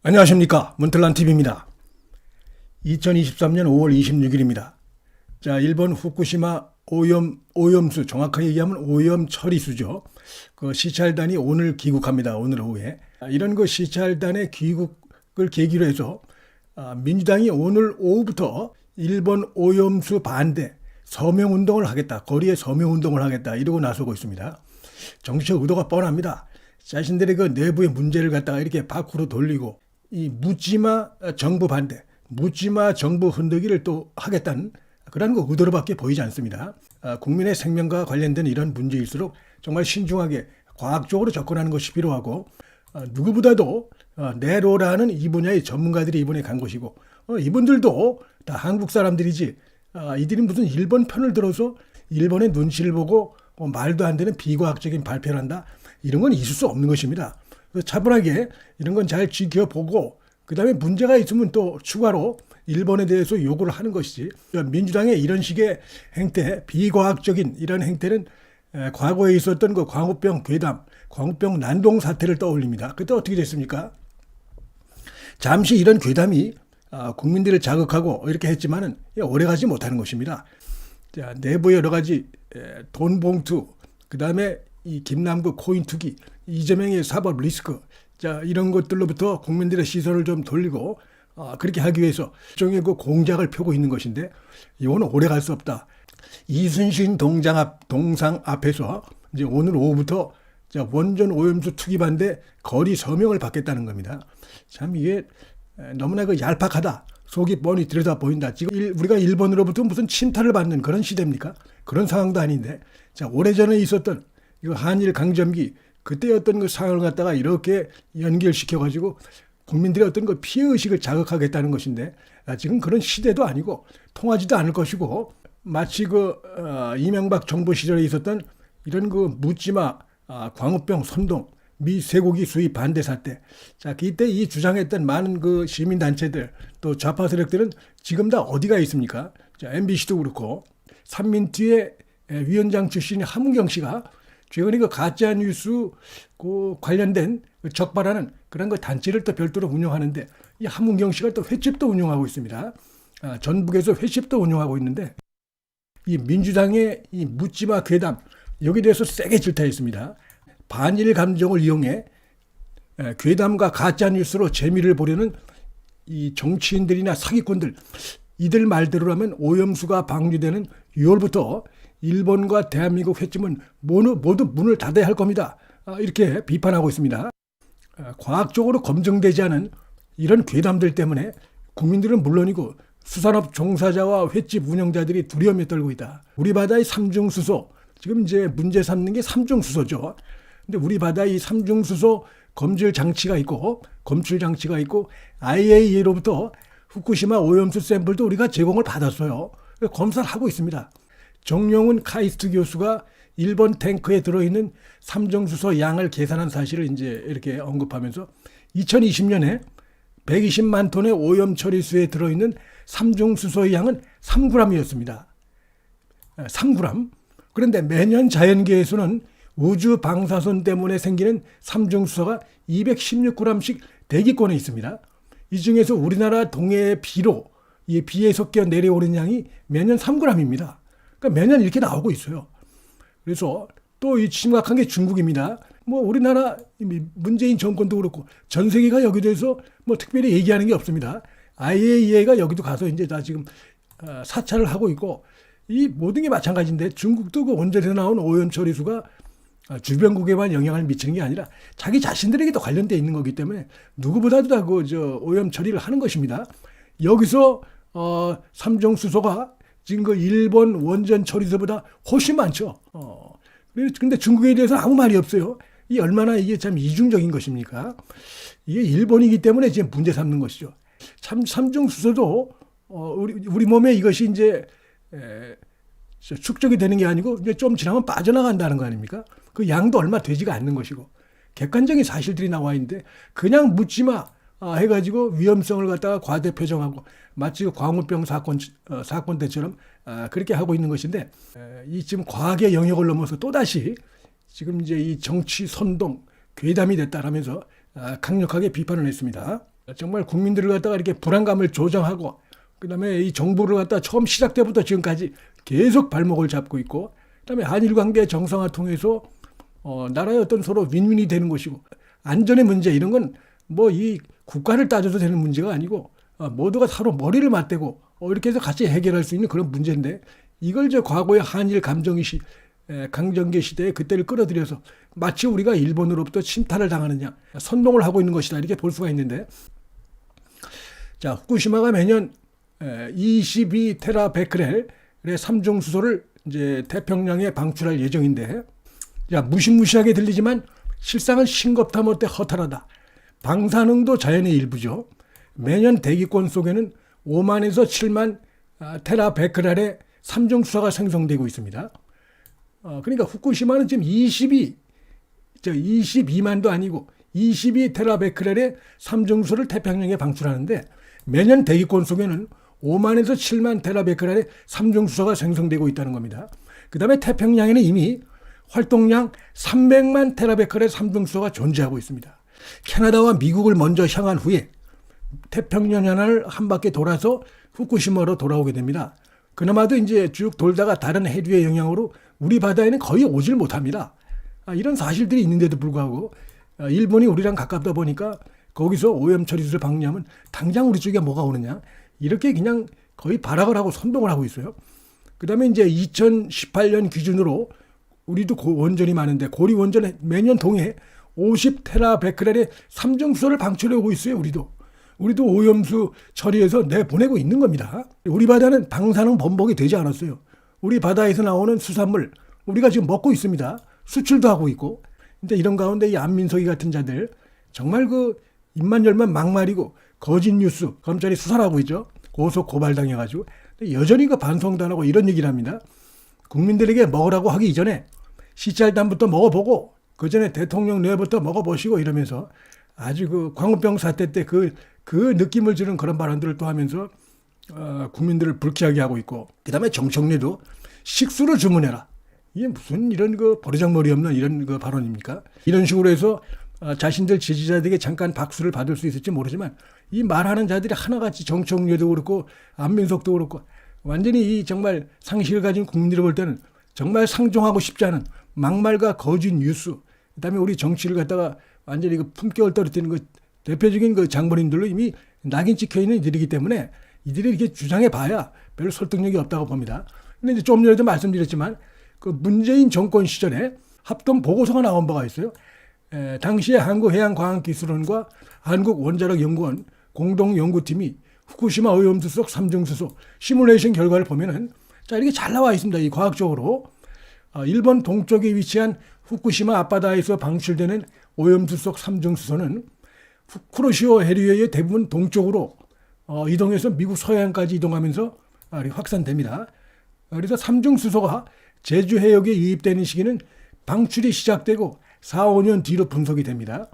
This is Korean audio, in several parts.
안녕하십니까. 문틀란TV입니다. 2023년 5월 26일입니다. 자, 일본 후쿠시마 오염수, 정확하게 얘기하면 오염 처리수죠. 그 시찰단이 오늘 귀국합니다. 오늘 오후에. 이런 그 시찰단의 귀국을 계기로 해서 민주당이 오늘 오후부터 일본 오염수 반대 서명운동을 하겠다. 거리에 서명운동을 하겠다. 이러고 나서고 있습니다. 정치적 의도가 뻔합니다. 자신들의 그 내부의 문제를 갖다가 이렇게 밖으로 돌리고 이 묻지마 정부 반대, 묻지마 정부 흔들기를 또 하겠다는 그런 그 의도로밖에 보이지 않습니다. 국민의 생명과 관련된 이런 문제일수록 정말 신중하게 과학적으로 접근하는 것이 필요하고 누구보다도 네로라는 이 분야의 전문가들이 이번에 간 것이고 이분들도 다 한국 사람들이지 이들이 무슨 일본 편을 들어서 일본의 눈치를 보고 말도 안 되는 비과학적인 발표를 한다. 이런 건 있을 수 없는 것입니다. 차분하게 이런 건 잘 지켜보고 그다음에 문제가 있으면 또 추가로 일본에 대해서 요구를 하는 것이지 민주당의 이런 식의 행태, 비과학적인 이런 행태는 과거에 있었던 그 광우병 괴담, 광우병 난동 사태를 떠올립니다. 그때 어떻게 됐습니까? 잠시 이런 괴담이 국민들을 자극하고 이렇게 했지만은 오래가지 못하는 것입니다. 자, 내부의 여러 가지 돈 봉투, 그다음에 이 김남국 코인 투기, 이재명의 사법 리스크, 자 이런 것들로부터 국민들의 시선을 좀 돌리고 그렇게 하기 위해서 일종의 그 공작을 펴고 있는 것인데 이거는 오래 갈 수 없다. 이순신 동상 앞에서 이제 오늘 오후부터 자 원전 오염수 투기 반대 거리 서명을 받겠다는 겁니다. 참 이게 너무나 그 얄팍하다. 속이 뻔히 들여다 보인다. 지금 우리가 일본으로부터 무슨 침탈을 받는 그런 시대입니까? 그런 상황도 아닌데 자 오래전에 있었던 이거 한일 강점기 그때 어떤 그 상황을 갖다가 이렇게 연결시켜가지고 국민들의 어떤 그 피해의식을 자극하겠다는 것인데 지금 그런 시대도 아니고 통하지도 않을 것이고 마치 그 이명박 정부 시절에 있었던 이런 그 묻지마 광우병 선동 미 쇠고기 수입 반대 사태. 자, 이때 이 주장했던 많은 그 시민단체들 또 좌파 세력들은 지금 다 어디가 있습니까? 자, MBC도 그렇고 삼민투의 위원장 출신인 함은경 씨가 최근에 그 가짜 뉴스 그 관련된 적발하는 그런 그 단체를 또 별도로 운영하는데 이 함은경 씨가 또 횟집도 운영하고 있습니다. 전북에서 횟집도 운영하고 있는데 이 민주당의 이 묻지마 괴담 여기에 대해서 세게 질타했습니다. 반일 감정을 이용해 괴담과 가짜 뉴스로 재미를 보려는 이 정치인들이나 사기꾼들 이들 말대로라면 오염수가 방류되는 6월부터 일본과 대한민국 횟집은 모두 문을 닫아야 할 겁니다. 이렇게 비판하고 있습니다. 과학적으로 검증되지 않은 이런 괴담들 때문에 국민들은 물론이고 수산업 종사자와 횟집 운영자들이 두려움에 떨고 있다. 우리 바다의 삼중수소, 지금 이제 문제 삼는 게 삼중수소죠. 근데 우리 바다의 삼중수소 검출 장치가 있고 IAEA로부터 후쿠시마 오염수 샘플도 우리가 제공을 받았어요. 검사를 하고 있습니다. 정용훈 카이스트 교수가 일본 탱크에 들어있는 삼중수소 양을 계산한 사실을 이제 이렇게 언급하면서 2020년에 120만 톤의 오염 처리수에 들어있는 삼중수소의 양은 3g이었습니다. 3g. 그런데 매년 자연계에서는 우주 방사선 때문에 생기는 삼중수소가 216g씩 대기권에 있습니다. 이 중에서 우리나라 동해의 비에 섞여 내려오는 양이 매년 3g입니다. 그러니까 매년 이렇게 나오고 있어요. 그래서 또 이 심각한 게 중국입니다. 뭐 우리나라 문재인 정권도 그렇고 전 세계가 여기 대해서 뭐 특별히 얘기하는 게 없습니다. IAEA가 여기도 가서 이제 다 지금 사찰을 하고 있고 이 모든 게 마찬가지인데 중국도 그 원전에서 나온 오염 처리수가 주변국에만 영향을 미치는 게 아니라 자기 자신들에게도 관련되어 있는 거기 때문에 누구보다도 다 그 오염 처리를 하는 것입니다. 여기서 삼중수소가 지금 그 일본 원전 처리소보다 훨씬 많죠. 근데 중국에 대해서 아무 말이 없어요. 이 얼마나 이게 참 이중적인 것입니까? 이게 일본이기 때문에 지금 문제 삼는 것이죠. 참 삼중수소도 우리 몸에 이것이 이제 축적이 되는 게 아니고 이제 좀 지나면 빠져나간다는 거 아닙니까? 그 양도 얼마 되지가 않는 것이고 객관적인 사실들이 나와 있는데 그냥 묻지마 해가지고 위험성을 갖다가 과대 표정하고 마치 광우병 사건 때처럼 그렇게 하고 있는 것인데 이 지금 과학의 영역을 넘어서 또다시 지금 이제 이 정치 선동 괴담이 됐다라면서 강력하게 비판을 했습니다. 정말 국민들을 갖다가 이렇게 불안감을 조장하고 그다음에 이 정부를 갖다 처음 시작 때부터 지금까지 계속 발목을 잡고 있고 그다음에 한일 관계 정상화 통해서 나라의 어떤 서로 윈윈이 되는 것이고 안전의 문제 이런 건 뭐 이 국가를 따져도 되는 문제가 아니고 모두가 서로 머리를 맞대고 이렇게 해서 같이 해결할 수 있는 그런 문제인데 이걸 이제 과거의 한일 강점기 시대에 그때를 끌어들여서 마치 우리가 일본으로부터 침탈을 당하느냐 선동을 하고 있는 것이다 이렇게 볼 수가 있는데 자 후쿠시마가 매년 22테라베크렐의 삼중 수소를 이제 태평양에 방출할 예정인데 야 무시무시하게 들리지만 실상은 싱겁다 못해 허탈하다. 방사능도 자연의 일부죠. 매년 대기권 속에는 5만에서 7만 테라베크렐의 삼중 수소가 생성되고 있습니다. 그러니까 후쿠시마는 지금 22만도 아니고 22테라베크렐의 삼중 수소를 태평양에 방출하는데 매년 대기권 속에는 5만에서 7만 테라베크렐의 삼중 수소가 생성되고 있다는 겁니다. 그 다음에 태평양에는 이미 활동량 300만 테라베크렐의 삼중 수소가 존재하고 있습니다. 캐나다와 미국을 먼저 향한 후에 태평양을 한 바퀴 돌아서 후쿠시마로 돌아오게 됩니다. 그나마도 이제 쭉 돌다가 다른 해류의 영향으로 우리 바다에는 거의 오질 못합니다. 이런 사실들이 있는데도 불구하고 일본이 우리랑 가깝다 보니까 거기서 오염 처리수를 방류하면 당장 우리 쪽에 뭐가 오느냐 이렇게 그냥 거의 발악을 하고 선동을 하고 있어요. 그 다음에 이제 2018년 기준으로 우리도 원전이 많은데 고리 원전에 매년 동해 50테라베크렐의 삼중수소를 방출해 오고 있어요. 우리도 오염수 처리해서 내보내고 있는 겁니다. 우리 바다는 방사능 범벅이 되지 않았어요. 우리 바다에서 나오는 수산물 우리가 지금 먹고 있습니다. 수출도 하고 있고. 근데 이런 가운데 이 안민석이 같은 자들 정말 그 입만 열면 막말이고 거짓 뉴스 검찰이 수사를 하고 있죠. 고소 고발당해가지고 여전히 그 반성도 안 하고 이런 얘기를 합니다. 국민들에게 먹으라고 하기 이전에 시찰단부터 먹어보고 그 전에 대통령 뇌부터 먹어보시고 이러면서 아주 그 광우병 사태 때 그 느낌을 주는 그런 발언들을 또 하면서 국민들을 불쾌하게 하고 있고 그 다음에 정청래도 식수로 주문해라. 이게 무슨 이런 그 버르장머리 없는 이런 그 발언입니까? 이런 식으로 해서 자신들 지지자들에게 잠깐 박수를 받을 수 있을지 모르지만 이 말하는 자들이 하나같이 정청래도 그렇고 안민석도 그렇고 완전히 이 정말 상식을 가진 국민들을 볼 때는 정말 상종하고 싶지 않은 막말과 거짓 뉴스 그다음에 우리 정치를 갖다가 완전히 그 품격을 떨어뜨리는 그 대표적인 그 장본인들로 이미 낙인 찍혀 있는 이들이기 때문에 이들이 이렇게 주장해 봐야 별로 설득력이 없다고 봅니다. 근데 이제 좀 전에도 말씀드렸지만 그 문재인 정권 시절에 합동 보고서가 나온 바가 있어요. 당시에 한국해양과학기술원과 한국원자력연구원 공동연구팀이 후쿠시마 오염수 속 삼중수소 시뮬레이션 결과를 보면은 자 이렇게 잘 나와 있습니다. 이 과학적으로 일본 동쪽에 위치한 후쿠시마 앞바다에서 방출되는 오염수 속 삼중수소는 쿠로시오 해류의 대부분 동쪽으로 이동해서 미국 서해안까지 이동하면서 확산됩니다. 그래서 삼중수소가 제주 해역에 유입되는 시기는 방출이 시작되고 4, 5년 뒤로 분석이 됩니다.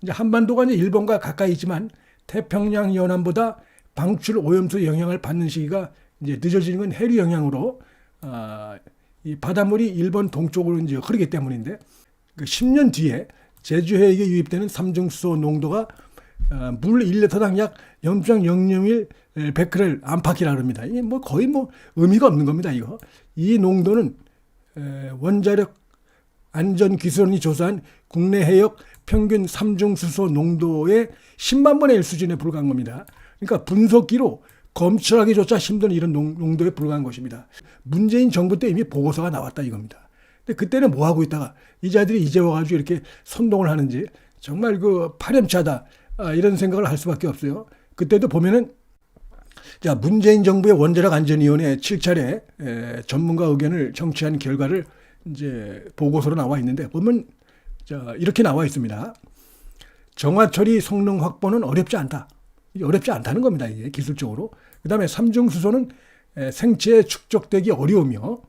이제 한반도가 이제 일본과 가까이 있지만 태평양 연안보다 방출 오염수 영향을 받는 시기가 이제 늦어지는 건 해류 영향으로 이 바닷물이 일본 동쪽으로 이제 흐르기 때문인데 그 10년 뒤에 제주 해역에 유입되는 삼중수소 농도가 물 1리터당 약 0.001 베크렐 안팎이라 합니다. 이게 뭐 거의 뭐 의미가 없는 겁니다. 이거 이 농도는 원자력 안전기술원이 조사한 국내 해역 평균 삼중수소 농도의 10만 분의 1 수준에 불과한 겁니다. 그러니까 분석기로 검출하기조차 힘든 이런 농도에 불과한 것입니다. 문재인 정부 때 이미 보고서가 나왔다 이겁니다. 근데 그때는 뭐 하고 있다가 이 자들이 이제 와가지고 이렇게 선동을 하는지 정말 그 파렴치하다 이런 생각을 할 수밖에 없어요. 그때도 보면은 자 문재인 정부의 원자력 안전위원회 7차례 전문가 의견을 청취한 결과를 이제 보고서로 나와 있는데 보면 자 이렇게 나와 있습니다. 정화처리 성능 확보는 어렵지 않다. 어렵지 않다는 겁니다. 이게 기술적으로. 그 다음에 삼중수소는 생체에 축적되기 어려우며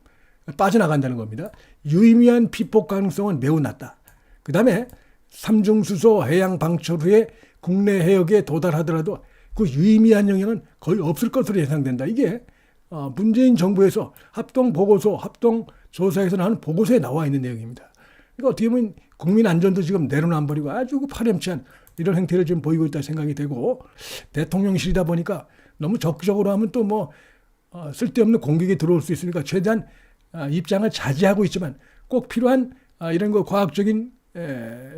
빠져나간다는 겁니다. 유의미한 피폭 가능성은 매우 낮다. 그 다음에 삼중수소 해양 방출 후에 국내 해역에 도달하더라도 그 유의미한 영향은 거의 없을 것으로 예상된다. 이게 문재인 정부에서 합동보고서, 합동조사에서 나온 보고서에 나와 있는 내용입니다. 그러니까 어떻게 보면 국민 안전도 지금 내로놔버리고 아주 파렴치한 이런 행태를 좀 보이고 있다 생각이 되고, 대통령실이다 보니까 너무 적극적으로 하면 또 뭐 쓸데없는 공격이 들어올 수 있으니까 최대한 입장을 자제하고 있지만 꼭 필요한 이런 거 과학적인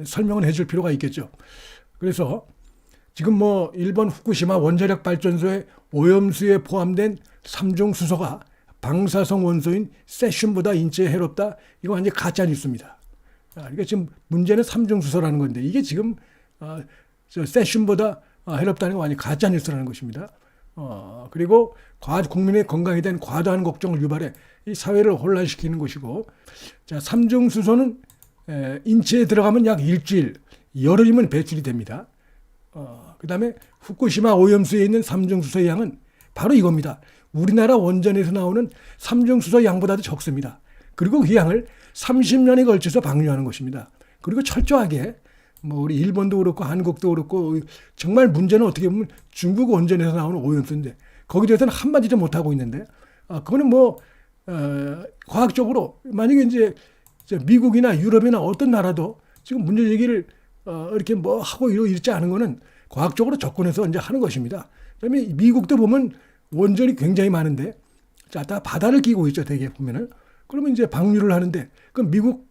설명을 해줄 필요가 있겠죠. 그래서 지금 뭐 일본 후쿠시마 원자력 발전소의 오염수에 포함된 3중 수소가 방사성 원소인 세슘보다 인체에 해롭다. 이거 완전 가짜 뉴스입니다. 그러니까 지금 문제는 3중 수소라는 건데 이게 지금 세슘보다 해롭다는 거 완전 가짜 뉴스라는 것입니다. 그리고 국민의 건강에 대한 과도한 걱정을 유발해 이 사회를 혼란시키는 것이고, 자, 3중 수소는 인체에 들어가면 약 일주일, 열흘이면 배출이 됩니다. 그 다음에 후쿠시마 오염수에 있는 3중 수소의 양은 바로 이겁니다. 우리나라 원전에서 나오는 3중 수소 양보다도 적습니다. 그리고 그 양을 30년에 걸쳐서 방류하는 것입니다. 그리고 철저하게 뭐 우리 일본도 그렇고 한국도 그렇고 정말 문제는 어떻게 보면 중국 원전에서 나오는 오염수인데 거기에 대해서는 한마디도 못하고 있는데, 그거는 뭐 과학적으로 만약에 이제 미국이나 유럽이나 어떤 나라도 지금 문제 제기를 이렇게 뭐 하고 이러지 않은 거는 과학적으로 접근해서 이제 하는 것입니다. 그다음에 미국도 보면 원전이 굉장히 많은데, 자, 다 바다를 끼고 있죠, 대개 보면은. 그러면 이제 방류를 하는데, 그럼 미국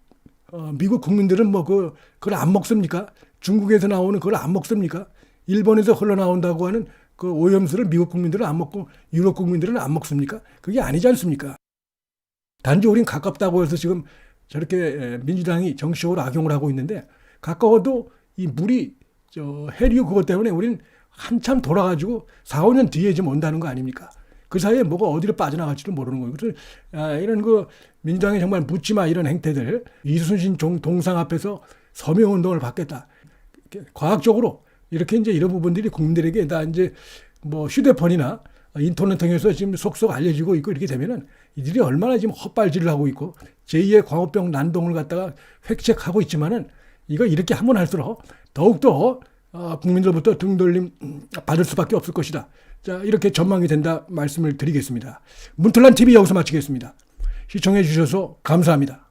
국민들은 뭐 그걸 안 먹습니까? 중국에서 나오는 그걸 안 먹습니까? 일본에서 흘러나온다고 하는 그 오염수를 미국 국민들은 안 먹고 유럽 국민들은 안 먹습니까? 그게 아니지 않습니까? 단지 우린 가깝다고 해서 지금 저렇게 민주당이 정치적으로 악용을 하고 있는데, 가까워도 이 물이 해류 그것 때문에 우린 한참 돌아가지고 4, 5년 뒤에 좀 온다는 거 아닙니까? 그 사이에 뭐가 어디로 빠져나갈지도 모르는 거예요. 그래서 이런 민주당이 정말 묻지마 이런 행태들, 이순신 동상 앞에서 서명운동을 받겠다. 과학적으로 이렇게 이제 이런 부분들이 국민들에게 다 이제 뭐 휴대폰이나 인터넷 통해서 지금 속속 알려지고 있고 이렇게 되면은 이들이 얼마나 지금 헛발질을 하고 있고 제2의 광우병 난동을 갖다가 획책하고 있지만은 이거 이렇게 하면 할수록 더욱더 국민들부터 등돌림 받을 수밖에 없을 것이다. 자, 이렇게 전망이 된다 말씀을 드리겠습니다. 문틀란 TV 여기서 마치겠습니다. 시청해 주셔서 감사합니다.